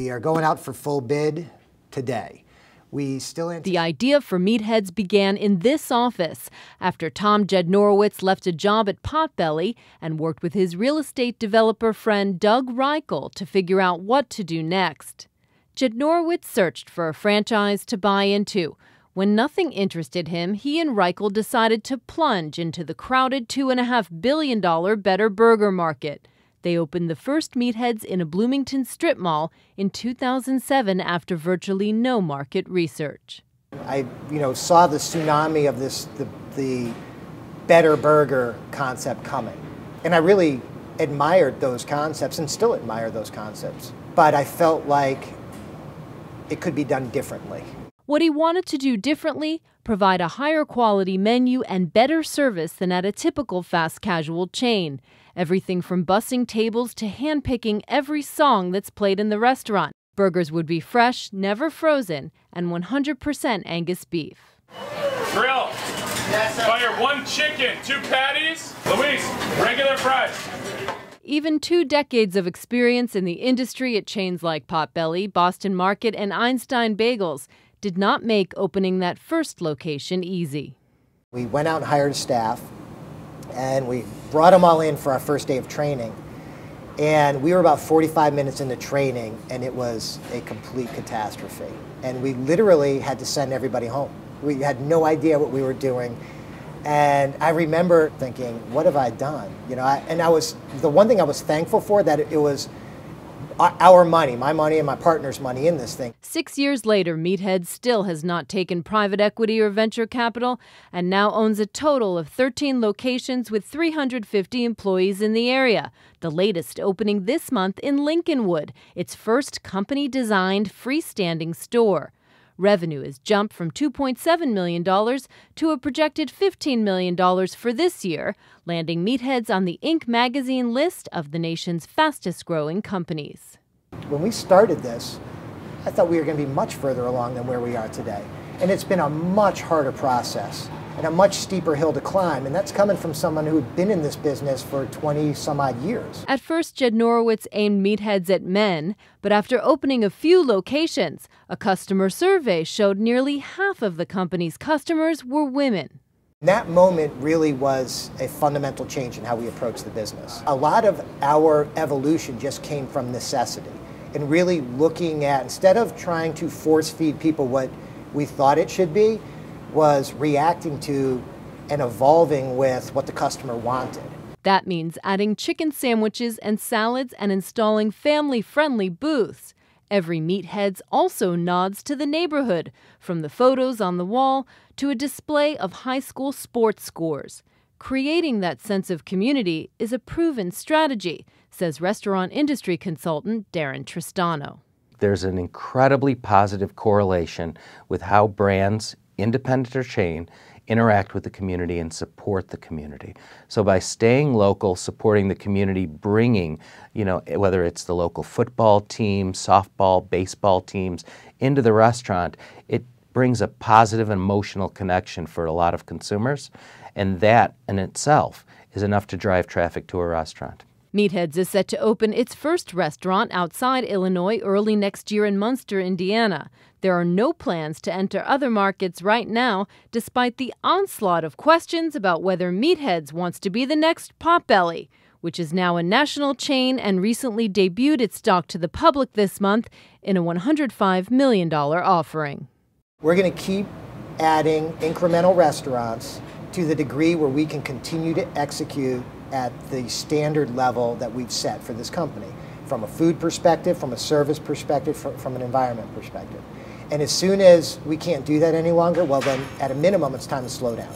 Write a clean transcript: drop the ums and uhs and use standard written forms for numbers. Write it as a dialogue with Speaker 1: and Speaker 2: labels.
Speaker 1: We are going out for full bid today.
Speaker 2: The idea for Meatheads began in this office after Tom Jednorowicz left a job at Potbelly and worked with his real estate developer friend Doug Reichel to figure out what to do next. Jednorowicz searched for a franchise to buy into. When nothing interested him, he and Reichel decided to plunge into the crowded $2.5 billion Better Burger market. They opened the first Meatheads in a Bloomington strip mall in 2007 after virtually no market research.
Speaker 1: I saw the tsunami of the Better Burger concept coming. And I really admired those concepts and still admire those concepts. But I felt like it could be done differently.
Speaker 2: What he wanted to do differently, provide a higher quality menu and better service than at a typical fast casual chain. Everything from bussing tables to handpicking every song that's played in the restaurant. Burgers would be fresh, never frozen, and 100% Angus beef.
Speaker 3: Grill. Fire 1 chicken, 2 patties. Luis, regular fries.
Speaker 2: Even 2 decades of experience in the industry at chains like Potbelly, Boston Market, and Einstein Bagels did not make opening that first location easy.
Speaker 1: We went out and hired staff, and we brought them all in for our first day of training. And we were about 45 minutes into training, and it was a complete catastrophe. And we literally had to send everybody home. We had no idea what we were doing. And I remember thinking, what have I done? The one thing I was thankful for, that it was our money, my money and my partner's money in this thing.
Speaker 2: 6 years later, Meatheads still has not taken private equity or venture capital and now owns a total of 13 locations with 350 employees in the area. The latest opening this month in Lincolnwood, its first company-designed freestanding store. Revenue has jumped from $2.7 million to a projected $15 million for this year, landing Meatheads on the Inc. magazine list of the nation's fastest-growing companies.
Speaker 1: When we started this, I thought we were going to be much further along than where we are today. And it's been a much harder process and a much steeper hill to climb, and that's coming from someone who'd been in this business for 20-some-odd years.
Speaker 2: At first, Jednorowicz aimed Meatheads at men, but after opening a few locations, a customer survey showed nearly half of the company's customers were women.
Speaker 1: That moment really was a fundamental change in how we approach the business. A lot of our evolution just came from necessity, and really looking at, instead of trying to force feed people what we thought it should be, was reacting to and evolving with what the customer wanted.
Speaker 2: That means adding chicken sandwiches and salads and installing family-friendly booths. Every Meatheads also nods to the neighborhood, from the photos on the wall to a display of high school sports scores. Creating that sense of community is a proven strategy, says restaurant industry consultant Darren Tristano.
Speaker 4: There's an incredibly positive correlation with how brands, independent or chain, interact with the community and support the community. So by staying local, supporting the community, bringing, whether it's the local football team, softball, baseball teams into the restaurant, it brings a positive emotional connection for a lot of consumers, and that in itself is enough to drive traffic to a restaurant.
Speaker 2: Meatheads is set to open its first restaurant outside Illinois early next year in Munster, Indiana. There are no plans to enter other markets right now, despite the onslaught of questions about whether Meatheads wants to be the next Potbelly, which is now a national chain and recently debuted its stock to the public this month in a $105 million offering.
Speaker 1: We're going to keep adding incremental restaurants to the degree where we can continue to execute at the standard level that we've set for this company, from a food perspective, from a service perspective, from an environment perspective. And as soon as we can't do that any longer, well then, at a minimum, it's time to slow down.